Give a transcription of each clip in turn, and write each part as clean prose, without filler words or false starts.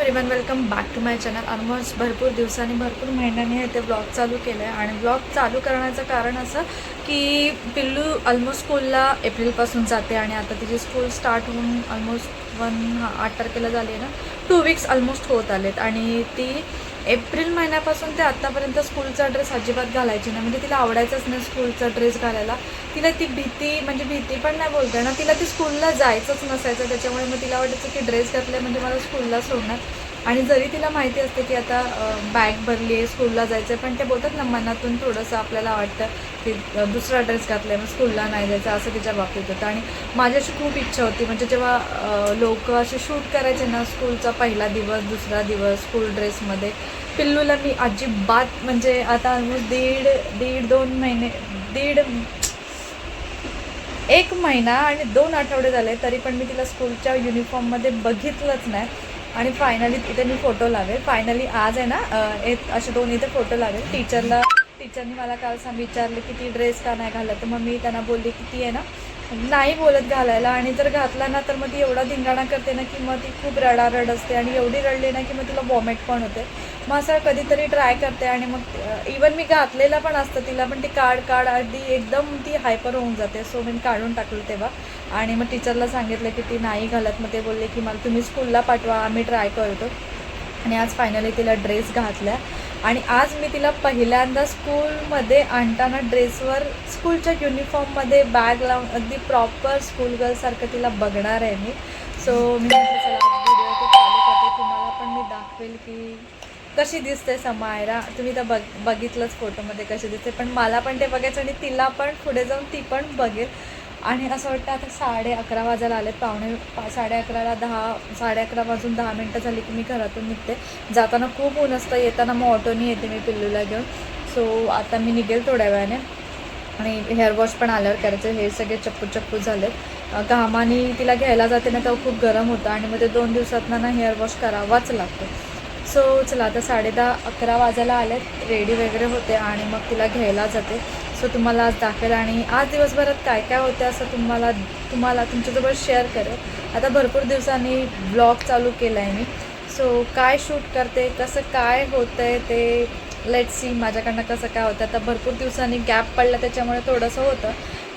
Everyone, welcome back to my channel. Almost भरपूर दिवसांनी भरपूर महिन्यांनी हे ते ब्लॉग चालू केलं आहे. आणि ब्लॉग चालू करण्याचं कारण असं की पिल्लू ऑलमोस्ट स्कूलला एप्रिलपासून जाते आणि आता तिची स्कूल स्टार्ट होऊन ऑलमोस्ट 8 तारखेला झाली आहे ना. 2 वीक्स ऑलमोस्ट होत आलेत आणि ती एप्रिल महिन्यापासून ते आत्तापर्यंत स्कूलचा ड्रेस अजिबात घालायची नाही. म्हणजे तिला आवडायचंच नाही स्कूलचा ड्रेस घालायला. तिला ती भीती पण नाही बोलते ना, तिला ती स्कूलला जायचंच नसायचं. त्याच्यामुळे मग तिला वाटायचं की ड्रेस घातले म्हणजे मला स्कूलला सोडणार. आणि जरी तिला माहिती असते की आता बॅग भरली आहे, स्कूलला जायचं आहे, पण ते बोलतात ना मनातून थोडंसं आपल्याला वाटतं की दुसरा ड्रेस घातला आहे मग स्कूलला नाही जायचं, असं तिच्या बाबतीत होतं. आणि माझी अशी खूप इच्छा होती, म्हणजे जेव्हा लोक असे शूट करायचे ना स्कूलचा पहिला दिवस दुसरा दिवस स्कूल ड्रेसमध्ये, पिल्लूला मी अजिबात म्हणजे आता ऑलमोस्ट एक महिना आणि 2 आठवडे झाले तरी पण मी तिला स्कूलच्या युनिफॉर्ममध्ये बघितलंच नाही. आणि फायनली तिथे मी फोटो लावेल. फायनली आज आहे ना असे 2 इथे फोटो लावेल. टीचरनी मला काल विचारलं की ती ड्रेस का नाही घालत, तर मग मी त्यांना बोलली की ती आहे ना नाही बोलत घालायला, आणि जर घातला ना तर मग ती एवढा धिंगाणा करते ना की मग ती खूप रडारड असते आणि एवढी रडली ना की मग तिला वॉमिट पण होते. मग असं कधीतरी ट्राय करते आणि मग इवन मी घातलेला पण असतं तिला, पण ती काढ अगदी एकदम ती हायपर होऊन जाते. सो मी काढून टाकलं तेव्हा आणि मग टीचरला सांगितलं की ती नाही घालत. मग ते बोलले की मला तुम्ही स्कूलला पाठवा, आम्ही ट्राय करतो. आणि आज फायनली तिला ड्रेस घातला. आणि आज मी तिला पहिल्यांदा स्कूलमध्ये आणताना ड्रेसवर स्कूलच्या युनिफॉर्ममध्ये बॅग लावून अगदी प्रॉपर स्कूल गर्लसारखं तिला बघणार आहे मी. सो मी म्हटलं चला व्हिडिओ ते चालू करते, तुम्हाला पण मी दाखवेल की कशी दिसते समायरा. तुम्ही तर बघितलंच फोटोमध्ये कशी दिसते, पण मला पण ते बघायचं आणि तिला पण पुढे जाऊन ती पण बघेल. आणि असं वाटतं आता 11:30 वाजायला आले, 11:30 वाजून 10 मिनटं झाली की मी घरातून निघते. जाताना खूप ऊन असतं, येताना मग ऑटोनी येते मी पिल्लूला घेऊन. सो आता मी निघेल थोड्या वेळाने. आणि हेअर वॉश पण आल्यावर करायचं. हे सगळे चप्पू झालेत. घामाने तिला घ्यायला जाते ना तेव्हा खूप गरम होतं आणि मग ते 2 दिवसातनं ना हेअर वॉश करावाच लागतो. सो चला आता 10:30-11 वाजायला आलेत, रेडी वगैरे होते आणि मग तिला घ्यायला जाते. सो तुम्हाला आज दाखवेल आणि आज दिवसभरात काय काय होते असं तुम्हाला तुमच्याजवळ शेअर करेल. आता भरपूर दिवसांनी ब्लॉग चालू केला आहे मी. सो काय शूट करते, कसं काय होतं आहे ते लेट्स सी माझ्याकडनं कसं काय होतं. आता भरपूर दिवसांनी गॅप पडला त्याच्यामुळे थोडंसं होतं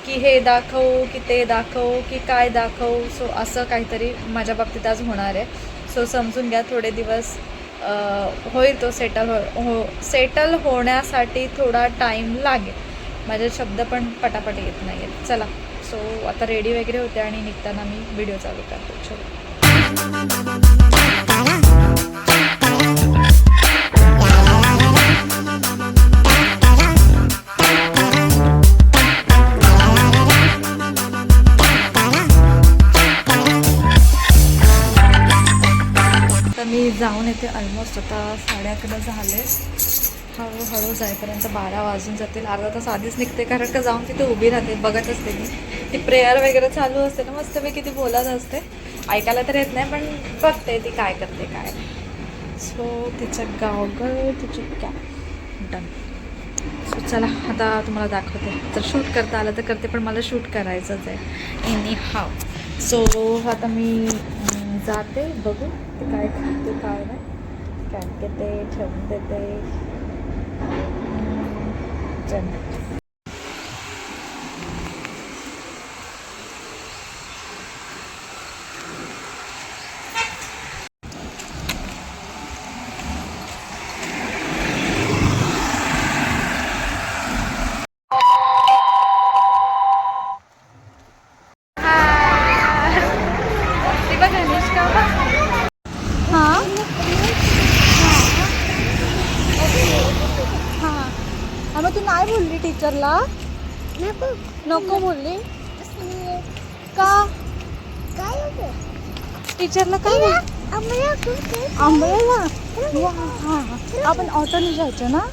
की हे दाखवू की ते दाखवू की काय दाखवू. सो असं काहीतरी माझ्या बाबतीत आज होणार आहे. सो समजून घ्या, थोडे दिवस होईल तो सेटल होण्यासाठी थोडा टाईम लागेल. माझे शब्द पण पटापट येत नाही आहेत. चला सो आता रेडी वगैरे होते आणि निघताना मी व्हिडिओ चालू करतो. चलो. मी जाऊन येते. ऑलमोस्ट आता 11:30 झाले. हळूहळू जाईपर्यंत 12 वाजून जातील. अर्धा तास आधीच निघते, कारण का जाऊन तिथे उभी राहते, बघत असते मी. ती प्रेयर वगैरे चालू असते ना, मस्त मी किती बोलत असते. ऐकायला तर येत नाही पण बघते ती काय करते काय. सो तिचं गॉगल, तिची कॅप डन. सो चला आता तुम्हाला दाखवते. जर शूट करता आलं तर करते, पण मला शूट करायचंच आहे एनी हाव. सो आता मी जाते, बघू ते काय खाते काय नाही. कॅप घेते, ठेवून देते. मग तू नाही बोलली टीचरला? नको बोलली का? टीचरला काय आंबळ्याला? हां आपण ऑटोने जायचं ना.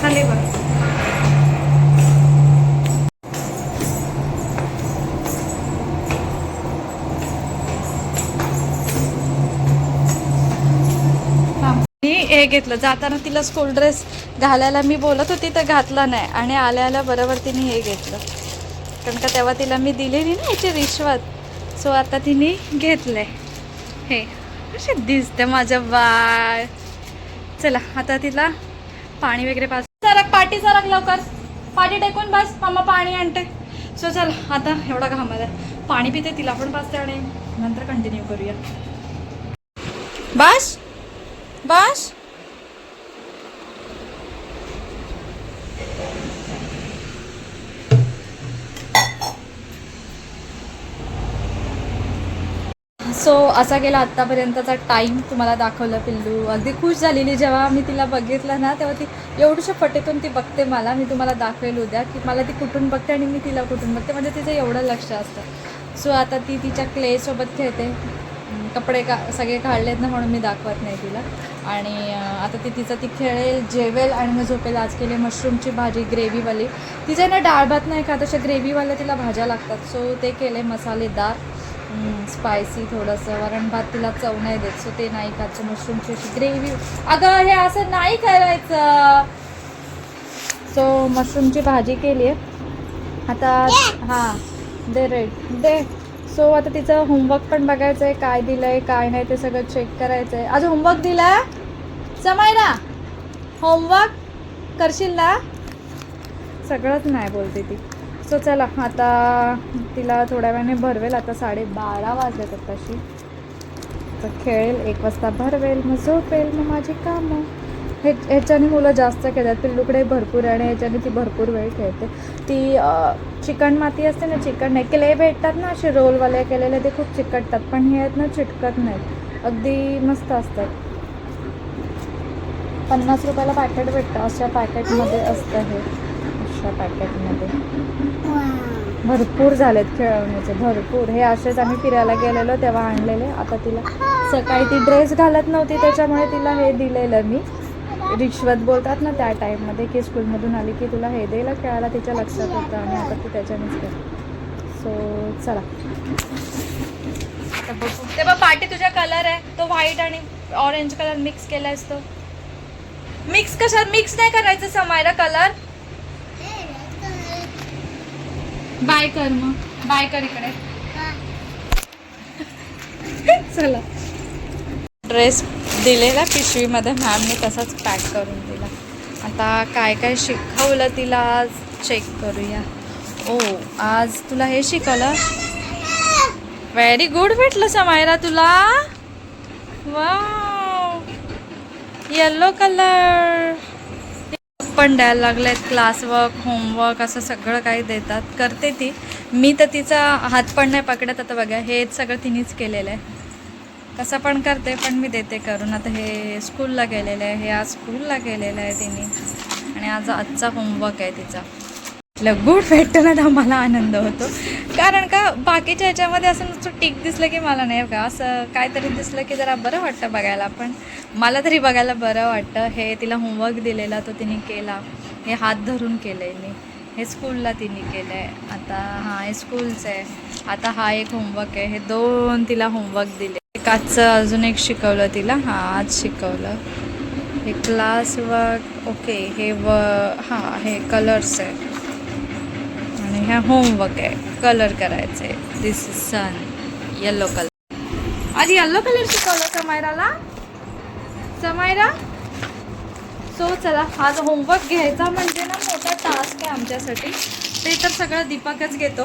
खाली बस. मी हे घेतलं जाताना तिला स्कूल ड्रेस घालायला मी बोलत होती तर घातला नाही आणि आल्या आल्या बरोबर तिने हे घेतलं कारण का तेव्हा तिला मी दिलेली ना याची रिश्वत. सो आता तिने घेतलंय हे. कशी दिसते माझं बाळ. चला आता तिला पाणी वगैरे पास. सरक पाठी सरक लवकर. पाठी टेकून बस मम्मा पाणी आणते. सो चला आता एवढा घामाला पाणी पिते तिला पण पाचते आणि नंतर कंटिन्यू करूया. बस बस. सो असा गेला आत्तापर्यंतचा टाईम. तुम्हाला दाखवलं पिल्लू अगदी खुश झालेली जेव्हा मी तिला बघितलं ना तेव्हा ती एवढ्याशा फटेतून ती बघते मला. मी तुम्हाला दाखवेल उद्या की मला ती कुठून बघते आणि मी तिला कुठून बघते म्हणजे तिचं एवढं लक्ष असतं. सो आता ती तिच्या क्लेसोबत खेळते. कपडे सगळे काढलेत ना म्हणून मी दाखवत नाही तिला. आणि आता ती खेळेल जेवेल आणि मग झोपेल. आज केली मशरूमची भाजी ग्रेव्हीवाली. तिचे ना डाळ भात नाही खात अशा ग्रेव्हीवाल्या तिला भाज्या लागतात. सो ते केले मसालेदार स्पायसी थोडंसं. वरण भात तिला चव नाही देत सो ते नाही खात. मशरूमची अशी ग्रेव्ही. अगं हे असं नाही करायचं. सो मशरूमची भाजी केली आहे आता. हां दे रेड दे. सो आता तिचं होमवर्क पण बघायचं आहे काय दिलं आहे काय नाही ते सगळं चेक करायचं आहे. आज होमवर्क दिला आहे समायरा. होमवर्क करशील ना. सगळंच नाही बोलते ती. सो चला आता तिला थोड्या वेळाने भरवेल. आता 12:30 वाजलेत तशी. तर खेळेल 1 वाजता भरवेल मग झोपेल. मग माझी कामं ह्याच्याने मुलं जास्त खेळतात. पिल्लूकडे भरपूर आहे आणि ह्याच्याने ती भरपूर वेळ खेळते. ती चिकन माती असते ना चिकन नाही क्ले भेटतात ना असे रोलवाले केलेले ते खूप चिकटतात पण हे आहेत ना चिटकत नाहीत. अगदी मस्त असतात. 50 रुपयाला पॅकेट भेटतं. अशा पॅकेटमध्ये असतं हे. अशा पॅकेटमध्ये भरपूर झालेत खेळवण्याचे भरपूर. हे असेच आम्ही फिरायला गेलेलो तेव्हा आणलेले. आता तिला सकाळी ती ड्रेस घालत नव्हती त्याच्यामुळे तिला हे दिलेलं मी. रिश्वत बोलतात ना त्या टाईममध्ये की स्कूलमधून आली की तुला हे द्यायला खेळायला तिच्या लक्षात होतं आणि आता ती त्याच्यानेच कर. सो चला आता बघू. ते बघ पाठी तुझा कलर आहे तो व्हाईट आणि ऑरेंज कलर मिक्स केलायस तो. मिक्स कशात मिक्स नाही करायचं समायरा कलर. बाय कर मग बाय कर इकडे. चला ड्रेस दिलेला पिशवीमध्ये मॅमने तसाच पॅक करून दिला. आता काय काय शिकवलं तिला आज चेक करूया. ओ आज तुला हे शिकवलं. व्हेरी गुड भेटलं समायरा तुला. Wow yellow colour. पण द्यायला लागलेत क्लासवर्क होमवर्क असं सगळं काही देतात. करते ती. मी तर तिचा हात पण नाही पकडत. आता बघा हे सगळं तिनेच केलेलं आहे. कसं पण करते पण मी देते करून. आता हे स्कूलला गेलेलं आहे. हे आज स्कूलला गेलेलं आहे तिने आणि आजचा होमवर्क आहे तिचा. गुड भेटतं ना तर मला आनंद होतो कारण का बाकीच्या ह्याच्यामध्ये असं नुसतं टिक दिसलं की मला नाही का असं काहीतरी दिसलं की जरा बरं वाटतं बघायला. पण मला तरी बघायला बरं वाटतं. हे तिला होमवर्क दिलेला तो तिने केला. हे हात धरून केलं आहे मी. हे स्कूलला तिने केलं आहे. आता हां हे स्कूलचं आहे. आता हा एक होमवर्क आहे. हे 2 तिला होमवर्क दिले. आजचं अजून एक शिकवलं तिला. हां आज शिकवलं हे क्लासवर्क. ओके हे हां हे कलर्स आहे आणि ह्या होमवर्क आहे कलर करायचं आहे. दिस इज सन येलो कलर. आधी येलो कलर शिकवलं समायराला. समायरा सो चला आज होमवर्क घ्यायचा म्हणजे ना मोठा टास्क आहे आमच्यासाठी. ते तर सगळं दीपकच घेतो.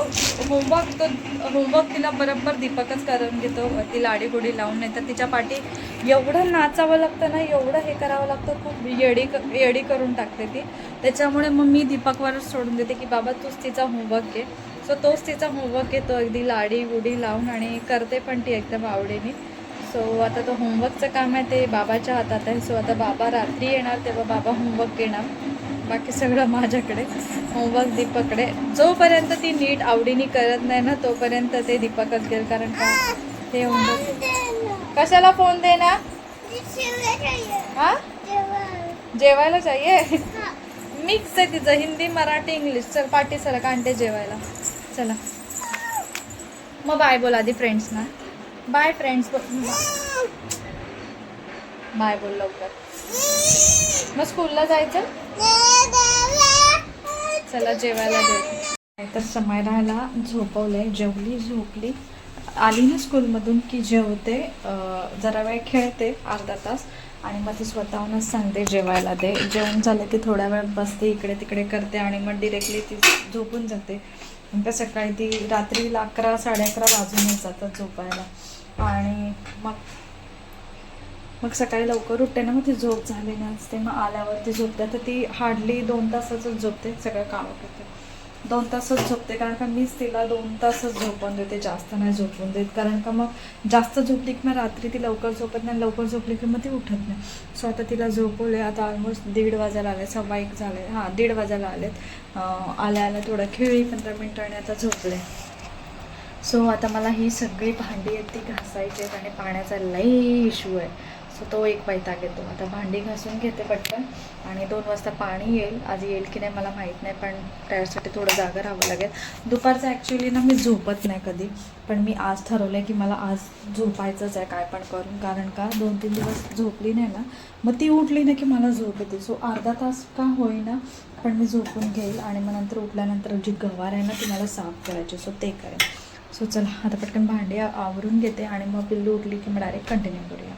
होमवर्क तिला बरोबर दीपकच करून घेतो. ती लाडीगुडी लावून. नाही तर तिच्या पाठी एवढं नाचावं लागतं ना एवढं हे करावं लागतं. खूप येडी करून टाकते ती. त्याच्यामुळे मग मी दीपकवरच सोडून देते की बाबा तूच तिचा होमवर्क घे. सो तोच तिचा होमवर्क घेतो अगदी लाडीगुडी लावून आणि करते पण ती एकदम आवडीने. सो आता तो होमवर्कचं काम आहे ते बाबाच्या हातात आहे. सो आता बाबा रात्री येणार तेव्हा बाबा होमवर्क घेणार. बाकी सगळं माझ्याकडे. होमवर्क दीपकडे. जोपर्यंत ती नीट आवडीने करत नाही ना तोपर्यंत ते दीपकच घेईल. कारण का हे होमवर्क कशाला फोन दे ना. हां जेवायला चाहिए. मिक्स आहे तिचं, हिंदी मराठी इंग्लिश. चल पाठी सर कांटे जेवायला चला. मग बाय बोल आधी फ्रेंड्सना. बाय फ्रेंड्स बोल. बाय बोल लवकर. मग स्कूलला जायचं. चला जेवायला दे. तर समायराला झोपवलंय, जेवली झोपली. आली ना स्कूलमधून की जेवते, जरा वेळ खेळते अर्धा तास आणि मग ती स्वतःहूनच सांगते जेवायला दे. जेवण झालं की थोड्या वेळ बसते, इकडे तिकडे करते आणि मग डिरेक्टली ती झोपून जाते. नंतर सकाळी ती रात्रीला 11 साडे 11 वाजूनच जातात झोपायला आणि मग सकाळी लवकर उठते ना, मग ती झोप झाली नसते. मग आल्यावरती झोपते. तर ती हार्डली 2 तासाचंच झोपते, सगळं कामं करते 2 तासच झोपते. कारण का मीच तिला 2 तासच झोपून देते, जास्त नाही झोपून देत. कारण का मग जास्त झोपली की मग रात्री ती लवकर झोपत नाही, लवकर झोपली की मग ती उठत नाही. सो आता तिला झोपवले. आता ऑलमोस्ट 1:30 वाजायला आले, 1:15 झाले. 1:30 वाजायला आलेत. आल्या थोडं खेळली 15 मिनटं आणि आता झोपले. सो आता मला ही सगळी भांडी आहेत ती घासायची आहेत आणि पाण्याचा लई इश्यू आहे. सो तो एक वैताग येतो. आता भांडी घासून घेते पटकन आणि 2 वाजता पाणी येईल. आज येईल की नाही मला माहीत नाही, पण त्यासाठी थोडं जागा राहावं लागेल. दुपारचं ॲक्च्युली ना मी झोपत नाही कधी, पण मी आज ठरवलं आहे की मला आज झोपायचंच आहे काय पण करून. कारण का 2-3 दिवस झोपली नाही ना, मग ती उठली ना की मला झोप येते. सो अर्धा तास का होईना पण मी झोपून घेईल आणि मग नंतर उठल्यानंतर जी गवार आहे ना ती मला साफ करायची, सो ते करेन. सो चला आता पटकन भांडी आवरून घेते आणि मग पिल्लू उठली की मग डायरेक्ट कंटिन्यू करूया.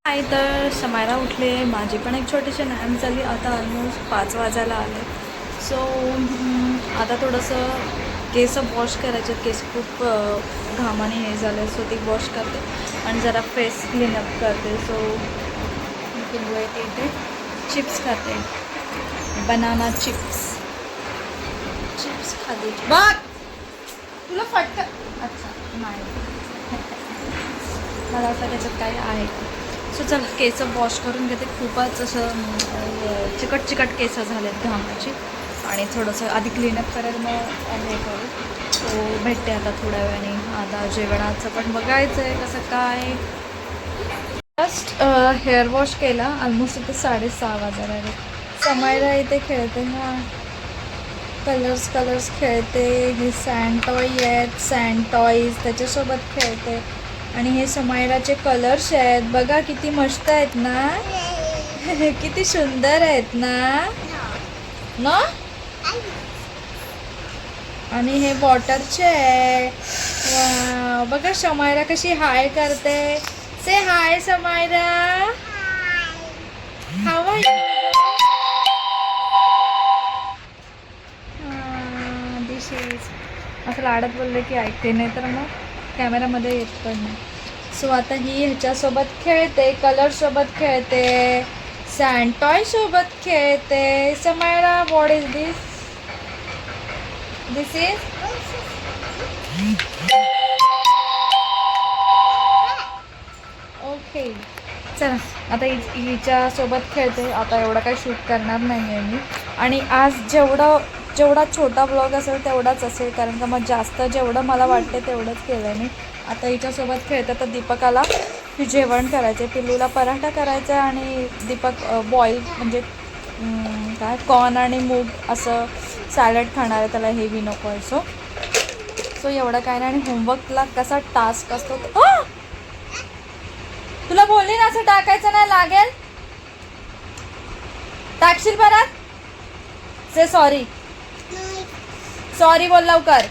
नाही तर समायरा उठले, माझी पण एक छोटीशी नॅम झाली. आता ऑलमोस्ट 5 वाजायला आले. सो आता थोडंसं केस वॉश करायचे. केस खूप घामाने हे झाले, सो ती वॉश करते आणि जरा फेस क्लीनअप करते. सो पिल्लू आहे इथे चिप्स खाते, बनाना चिप्स खाते. बघ तुला फटकन. अच्छा नाही मला वाटतं त्याच्यात काही आहे. सो चल केस वॉश करून घेते. खूपच असं चिकट केस झालेत घामाची आणि थोडंसं आधी क्लीनअप करेल मग हे करू. सो भेटते आता थोड्या वेळाने. आता जेवणाचं पण बघायचं आहे कसं काय. जस्ट हेअर वॉश केला. ऑलमोस्ट इथे 6:30 वाजायला आले. समायरा इथे खेळते ना, कलर्स खेळते. हे सँड टॉय आहेत, सँड टॉईज त्याच्यासोबत खेळते. आणि हे समायराचे कलर्स आहेत बघा, किती मस्त आहेत ना किती सुंदर आहेत ना ना. आणि हे वॉटरचे आहे. वा बघा समायरा कशी हाय करते. Say hi Samaira. How are you. This is असं लाडत बोलले की ऐकते, नाही तर मग कॅमेरामध्ये येत पण नाही. सो आता ही ह्याच्यासोबत खेळते, कलरसोबत खेळते, सँड टॉयसोबत खेळते. Samaira what is this. This is okay. चला आता हिच्यासोबत खेळते. आता एवढं काही शूट करणार नाही आहे मी. आणि आज जेवढा छोटा ब्लॉग असेल तेवढाच असेल, कारण का मग जास्त जेवढं मला वाटते तेवढंच केलं आहे मी. आता हिच्यासोबत खेळते. तर दीपकाला जेवण करायचं आहे, पिल्लूला पराठा करायचा आहे आणि दीपक बॉईल म्हणजे काय कॉर्न आणि मूग असं सॅलड खाणार आहे, त्याला हेवी नको आहे. सो एवढं काय नाही. आणि होमवर्कला कसा टास्क असतो. तुला बोलली ना असं टाकायचं नाही, लागेल टाकशील परत. से सॉरी बोल लवकर.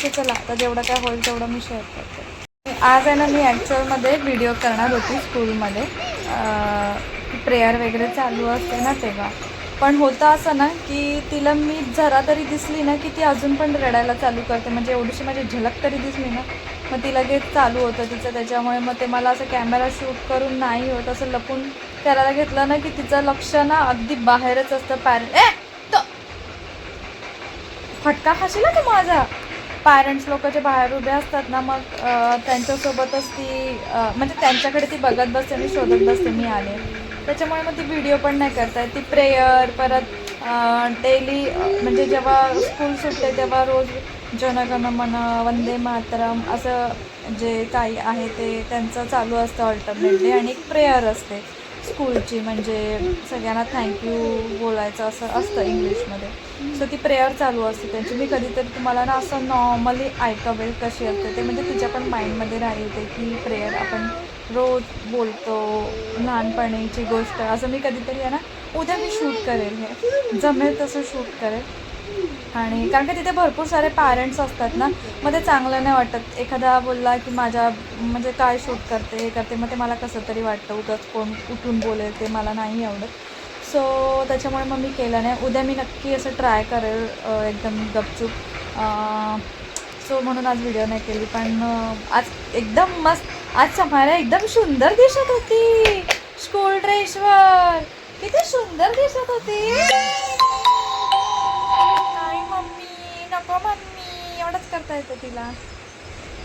चला आता जेवढं काय होईल तेवढं मी शेअर करते. आज आहे ना मी ॲक्च्युअलमध्ये व्हिडिओ करणार होती स्कूलमध्ये, प्रेयर वगैरे चालू असते ना तेव्हा. पण होतं असं ना की तिला मी जरा तरी दिसली ना की ती अजून पण रडायला चालू करते. म्हणजे एवढीशी माझी झलक तरी दिसली ना मग ती लगेच चालू होतं तिचं. त्याच्यामुळे मग ते मला असं कॅमेरा शूट करून नाही होत, असं लपून करायला घेतलं ना की तिचं लक्ष ना अगदी बाहेरच असतं. तो फटका खाशील ना तू माझा. पॅरेंट्स लोक जे बाहेर उभे असतात ना, मग त्यांच्यासोबतच ती म्हणजे त्यांच्याकडे ती बघत बसते आणि शोधत बसते मी आले. त्याच्यामुळे मग ती व्हिडिओ पण नाही करता येत. ती प्रेयर परत डेली म्हणजे जेव्हा स्कूल सुटते तेव्हा रोज जनगण मन वंदे मातरम असं जे काही आहे ते त्यांचं चालू असतं अल्टरनेटली, आणि एक प्रेयर असते. स्कूलची, म्हणजे सगळ्यांना थँक्यू बोलायचं असं असतं इंग्लिशमध्ये. सो ती प्रेयर चालू असते त्यांची. मी कधीतरी तुम्हाला ना असं नॉर्मली ऐकावेल कशी असते ते, म्हणजे तिच्या पण माइंडमध्ये राहते की प्रेयर आपण रोज बोलतो, लहानपणीची गोष्ट. असं मी कधीतरी आहे ना, उद्या मी शूट करेल, हे जमेल तसं शूट करेल. आणि कारण का तिथे भरपूर सारे पॅरेंट्स असतात ना, मग ते चांगलं नाही वाटत. एखादा बोलला की माझ्या म्हणजे काय शूट करते हे करते, मग ते मला कसं तरी वाटतं, उगाच कोण उठून बोलेल ते मला नाही आवडत. सो त्याच्यामुळे मग मी केलं नाही. उद्या मी नक्की असं ट्राय करेल एकदम गपचूप. सो म्हणून आज व्हिडिओ नाही केली. पण आज एकदम मस्त, आज समायरा एकदम सुंदर दिसत होती स्कूल ड्रेसवर. किती सुंदर दिसत होती. नको मम्मी, एवढंच करता येतं तिला.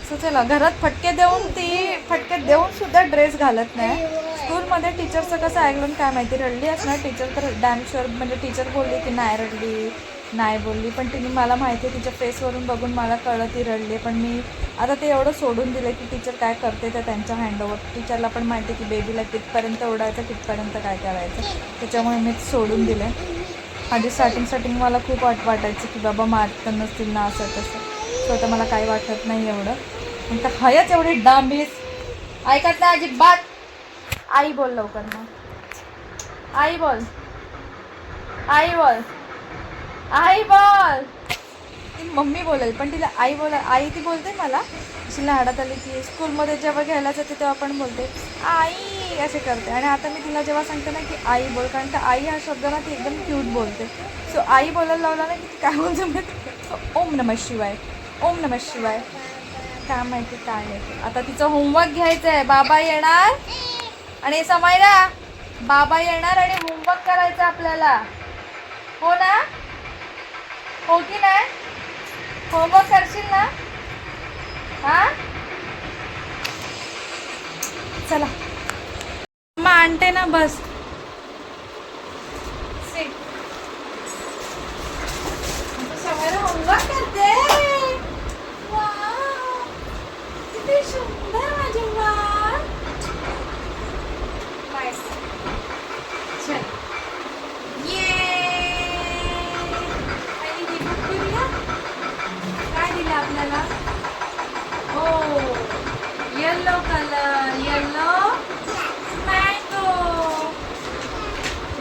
सो चला, घरात फटके देऊन सुद्धा ड्रेस घालत नाही. स्कूलमध्ये टीचरचं कसं ऐकलं काय माहिती, रडली असणार टीचर तर डॅम शुअर. म्हणजे टीचर बोलली की नाही रडली, नाही बोलली, पण तिने मला माहिती आहे, तिच्या फेसवरून बघून मला कळलं ती रडली. पण मी आता ते एवढं सोडून दिलं की टीचर काय करते ते त्यांच्या हँडओव्हर. टीचरला पण माहिती की बेबीला कितपर्यंत ओढायचं, कितपर्यंत काय करायचं, त्याच्यामुळे मी सोडून दिलं. आधी स्टार्टिंग मला खूप वाटायचं की बाबा मारत नसतील ना असं तसं. सो आता मला काही वाटत नाही एवढं. नंतर हयच एवढी डांबीस ऐकत ना अजिबात. आई बोल लवकर, मग आई बोल, आई बोल, आई बोल. ती मम्मी बोलेल पण तिला आई आई ती बोलते मला. अशी लाडात आली की स्कूलमध्ये जेव्हा घ्यायला जाते तेव्हा पण बोलते आई असे करते. आणि आता मी तिला जेव्हा सांगते ना की आई बोल, कारण का आई हा शब्द ना ती एकदम क्यूट बोलते. सो आई बोलायला लावला ना की ती काय बोलते मी ओम नमः शिवाय, ओम नमः शिवाय, काय माहिती काय आहे. आता तिचं होमवर्क घ्यायचं आहे. बाबा येणार आणि समायरा बाबा येणार आणि होमवर्क करायचं आपल्याला. हो ना, हो की नाही? होमवर्क करशील ना? हा चला मग आणते ना, बस. समायरा होमवर्क करते. किती सुंदर माझी वाट. चल ये काय दिलं आपल्याला. हो yellow colour, yellow mango,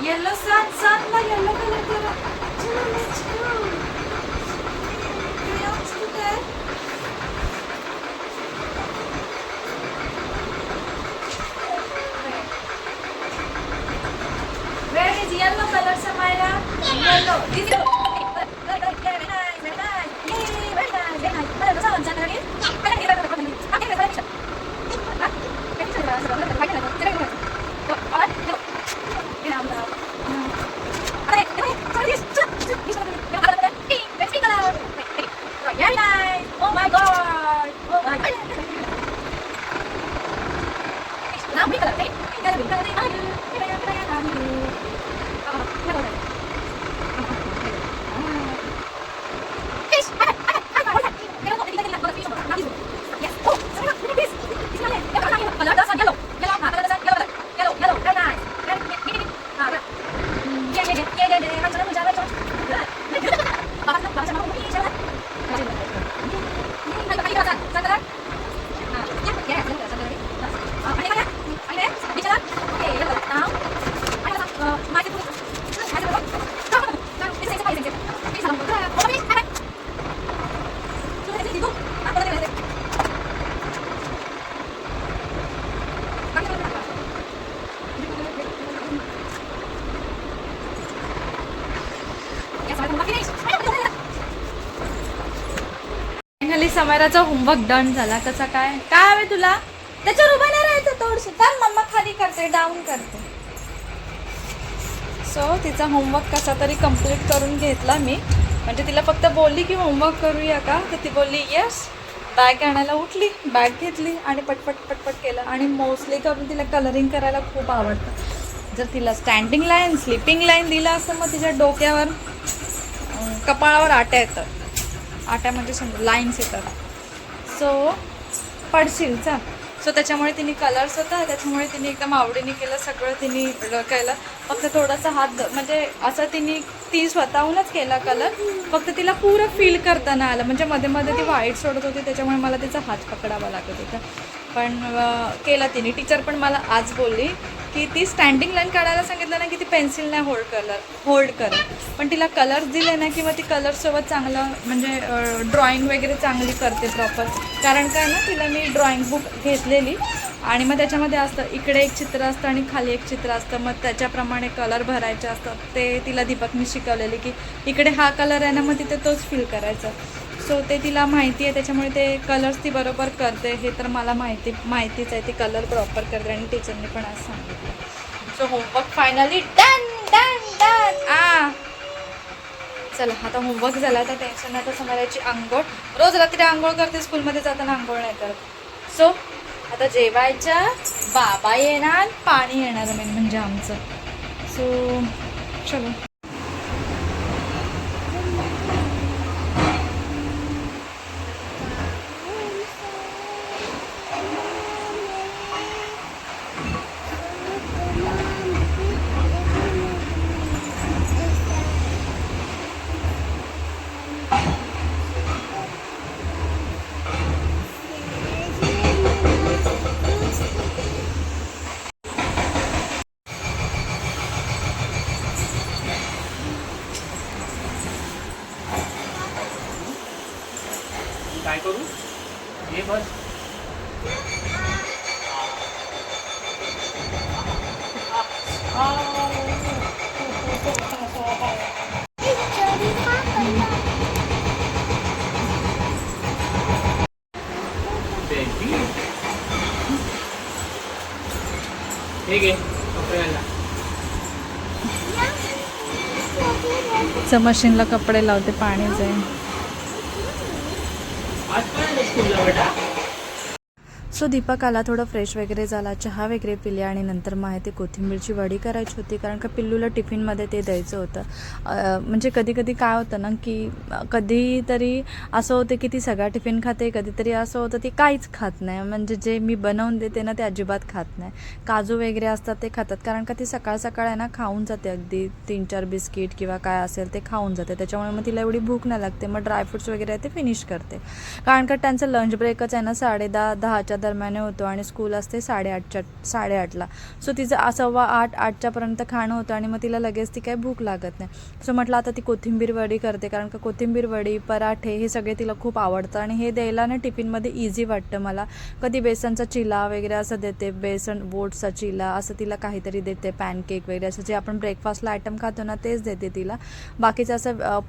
yellow सनला येल्लो कलर करा. चलो let's go. Where is yellow color, Samira? Yellow. This is very nice, very nice. Yay, very nice, very nice. Mana dosa on sana ni? Mana kita dapat ni? Apa yang kita dapat? Kita bisa dapat sebab kita pakai lagi. Kita dapat. Go, alright. Go. Ini apa? Alright, sorry. This one. Yang ada pink, pink color. Very nice. Oh my god. Oh my god. Now we color. Kita ada pink color. Finally समायराचा homework done झाला. कसा काय काय हवे तुला? त्याच्यावर उभं नाही राहायचं, थोडंसं तर मम्मा खाली करते, डाऊन करते. सो तिचा होमवर्क कसा तरी कंप्लीट करून घेतला मी. म्हणजे तिला फक्त बोलली की होमवर्क करूया का, तर ती बोलली येस. बॅग आणायला उठली, बॅग घेतली आणि पटपट केलं. आणि मोस्टली करून तिला कलरिंग करायला खूप आवडतं. जर तिला स्टँडिंग लाईन, स्लिपिंग लाईन दिला असतं मग तिच्या डोक्यावर कपाळावर आट्या येतात. आट्या म्हणजे समजा लाईन्स येतात. सो पडशील चा. सो त्याच्यामुळे तिने कलर्स होता, त्याच्यामुळे तिने एकदम आवडीने केलं, सगळं तिने केलं. फक्त थोडासा हात म्हणजे असं ती स्वतःहूनच केला कलर, फक्त तिला पुरं फील करताना आलं. म्हणजे मध्ये मध्ये ती व्हाईट सोडत होती, त्याच्यामुळे मला तिचा हात पकडावा लागत होता. पण केला तिने. टीचर पण मला आज बोलली की ती स्टँडिंग लाईन काढायला सांगितलं ना की ती पेन्सिल नाही होल्ड करत, पण तिला कलर्स दिले ना किंवा ती कलर्ससोबत चांगलं म्हणजे ड्रॉइंग वगैरे चांगली करते प्रॉपर. कारण काय ना, तिला मी ड्रॉइंग बुक घेतलेली आणि मग त्याच्यामध्ये असतं इकडे एक चित्र असतं आणि खाली एक चित्र असतं, मग त्याच्याप्रमाणे कलर भरायचे असतात. ते तिला दीपकनी शिकवलेली की इकडे हा कलर आहे ना, मग तिथे तोच फील करायचा. सो ते तिला माहिती आहे, त्याच्यामुळे ते कलर्स ती बरोबर करते. हे तर मला माहितीच आहे, ती कलर प्रॉपर करते आणि टीचरने पण आज सांगितलं. So homework finally done done done. चला आता होमवर्क झाला, आता टेन्शन नाही. आता समाजाची आंघोळ, रोज रात्री आंघोळ करते, स्कूलमध्ये जाताना आंघोळ नाही करत. सो आता जेवायच्या, बाबा येणार, पाणी येणार मेन म्हणजे आमचं. सो चलो. काय करू हे बस. ठीक आहे मशीनला कपडे लावते, पाणी जाईल. सो दीपक आला, थोडं फ्रेश वगैरे झाला, चहा वगैरे पिले आणि नंतर माहिती कोथिंबीरची वडी करायची होती. कारण का पिल्लूला टिफिनमध्ये ते द्यायचं होतं. म्हणजे कधी कधी काय होतं ना की कधीतरी असं होतं की ती सगळा टिफिन खाते, कधीतरी असं होतं ती काहीच खात नाही. म्हणजे जे मी बनवून देते ना ते अजिबात खात नाही. काजू वगैरे असतात ते खातात, कारण का ती सकाळ सकाळ आहे ना खाऊन जाते, अगदी 3-4 बिस्किट किंवा काय असेल ते खाऊन जाते. त्याच्यामुळे मग तिला एवढी भूक नाही लागते. मग ड्रायफ्रुट्स वगैरे आहे ते फिनिश करते. कारण का त्यांचं लंच ब्रेकच आहे ना 10:30-10च्या दरम्यान होतो आणि स्कूल असते 8:30ला. सो तिचं 8:15-8च्या खाणं होतं आणि मग तिला लगेच ती काही भूक लागत नाही. सो म्हटलं आता ती कोथिंबीर वडी करते, कारण का कोथिंबीर वडी, पराठे हे सगळे तिला खूप आवडतं आणि हे द्यायला ना टिफिनमध्ये इझी वाटतं मला. कधी बेसनचा चिला वगैरे असं देते, बेसन बोटचा चिला असं तिला काहीतरी देते, पॅनकेक वगैरे असं जे आपण ब्रेकफास्टला आयटम खातो ना तेच देते तिला. बाकीचं असं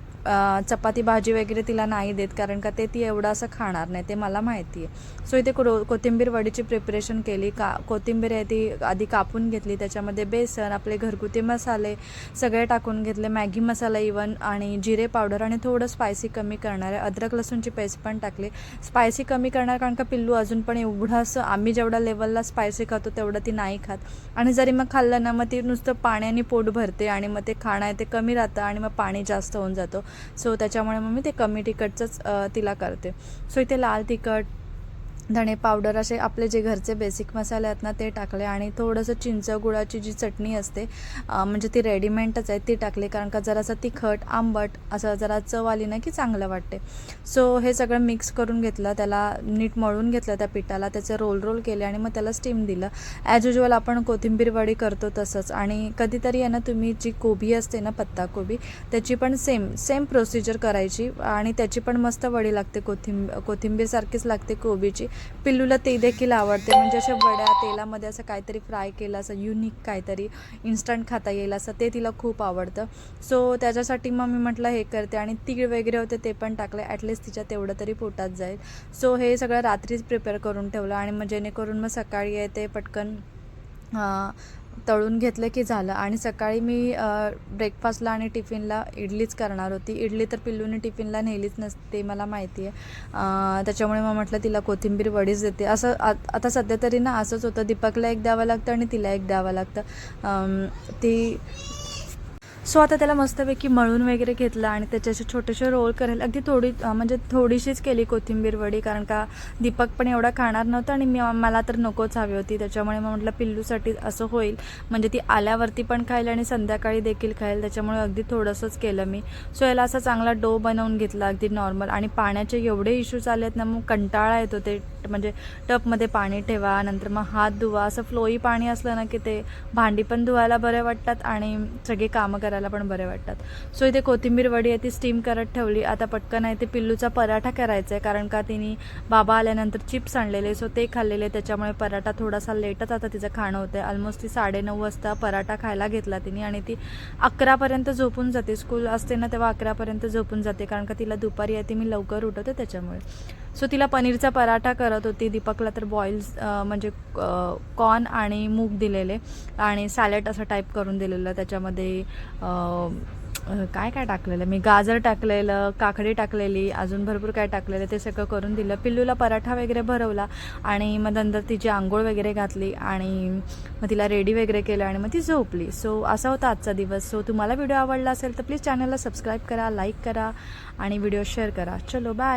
चपाती भाजी वगैरे तिला नाही देत, कारण का ते ती एवढं असं खाणार नाही, ते मला माहिती आहे. सो इथे कोथिंबीर वडीची प्रिपरेशन केली. कोथिंबीर आहे ती आधी कापून घेतली, त्याच्यामध्ये बेसन, आपले घरगुती मसाले सगळे टाकून घेतले, मॅगी मसाला इवन, आणि जिरे पावडर, आणि थोडं स्पायसी कमी करणार आहे. अद्रक लसूणची पेस्ट पण टाकली. स्पायसी कमी करणार कारण का पिल्लू अजून पण एवढं असं आम्ही जेवढ्या लेवलला स्पायसी खातो तेवढं ती नाही खात. आणि जरी मग खाल्लं ना मग ती नुसतं पाण्याने पोट भरते आणि मग ते खाणं आहे ते कमी राहतं आणि मग पाणी जास्त होऊन जातो. सो त्याच्यामुळे मग मी ते कमी तिखटचंच तिला करते. सो इथे लाल तिखट, धणे पावडर असे आपले जे घरचे बेसिक मसाले आहेत ना ते टाकले आणि थोडंसं चिंच गुळाची जी चटणी असते म्हणजे ती रेडीमेडच आहे ती टाकली, कारण का जरासं तिखट आंबट असं जरा चव आली ना की चांगलं वाटते. सो हे सगळं मिक्स करून घेतलं, त्याला नीट मळून घेतलं त्या पिठाला, त्याचे रोल केले आणि मग त्याला स्टीम दिलं. ॲज युजल आपण कोथिंबीर वडी करतो तसंच. आणि कधीतरी आहे ना तुम्ही जी कोबी असते ना पत्ताकोबी, त्याची पण सेम प्रोसिजर करायची आणि त्याची पण मस्त वडी लागते. कोथिंबीरसारखीच लागते कोबीची. पिल्लूला ते देखील आवडते, म्हणजे अशा वड्या तेलामध्ये असं काहीतरी फ्राय केलं, असं युनिक काहीतरी इन्स्टंट खाता येईल असं ते तिला खूप आवडतं. सो त्याच्यासाठी मग मी म्हटलं हे करते. आणि तीळ वगैरे होते ते पण टाकले, ॲटलिस्ट तिच्या तेवढं तरी पोटात जाईल. सो हे सगळं रात्रीच प्रिपेअर करून ठेवलं आणि मग जेणेकरून मग सकाळी आहे ते पटकन तळून घेतलं की झालं. आणि सकाळी मी ब्रेकफास्टला आणि टिफिनला इडलीच करणार होती. इडली तर पिल्लूने टिफिनला नेलीच नसते मला माहिती आहे, त्याच्यामुळे मग म्हटलं तिला कोथिंबीर वडीच देते. असं आता सध्या तरी ना असंच होतं, दीपकला एक द्यावं लागतं आणि तिला एक द्यावं लागतं. सो आता त्याला मस्तपैकी मळून वगैरे घेतलं आणि त्याचे असे छोटेसे रोल करायला अगदी म्हणजे थोडीशीच केली कोथिंबीर वडी, कारण का दीपक पण एवढा खाणार नव्हता आणि मला तर नकोच हवी होती. त्याच्यामुळे मग म्हटलं पिल्लूसाठी असं होईल, म्हणजे ती आल्यावरती पण खाईल आणि संध्याकाळी देखील खाईल. त्याच्यामुळे अगदी थोडंसंच केलं मी. सो याला असा चांगला डो बनवून घेतला अगदी नॉर्मल. आणि पाण्याचे एवढे इश्यूज आले आहेत ना, मग कंटाळा येतो ते म्हणजे टपमध्ये पाणी ठेवा, नंतर मग हात धुवा. असं फ्लोई पाणी असलं ना की ते भांडी पण धुवायला बरे वाटतात आणि सगळे कामं करायला पण बरे वाटतात. सो इथे कोथिंबीर वडी आहे ती स्टीम करत ठेवली. आता पटकन आहे ते पिल्लूचा पराठा करायचा आहे, कारण का तिने बाबा आल्यानंतर चिप्स आणलेले, सो ते खाल्लेले. त्याच्यामुळे पराठा थोडासा लेटच आता तिचं खाणं होतं. ऑलमोस्ट ती 9:30 वाजता पराठा खायला घेतला तिने आणि ती 11पर्यंत झोपून जाते. स्कूल असते ना तेव्हा 11पर्यंत झोपून जाते, कारण का तिला दुपारी आहे ती मी लवकर उठवते त्याच्यामुळे. सो तिला पनीरचा पराठा करत होती. दीपकला तर बॉईल्स म्हणजे कॉर्न आणि मूग दिलेले आणि सॅलड असं टाईप करून दिलेलं. त्याच्यामध्ये काय काय टाकलेलं मी, गाजर टाकलेलं, काकडी टाकलेली, अजून भरपूर काय टाकलेलं, ते सगळं करून दिलं. पिल्लूला पराठा वगैरे भरवला आणि मग नंतर तिची आंघोळ वगैरे घातली आणि मग तिला रेडी वगैरे केलं आणि मग ती झोपली. सो असा होता आजचा दिवस. सो तुम्हाला व्हिडिओ आवडला असेल तर प्लीज चॅनलला सबस्क्राईब करा, लाईक करा आणि व्हिडिओ शेअर करा. चलो बाय.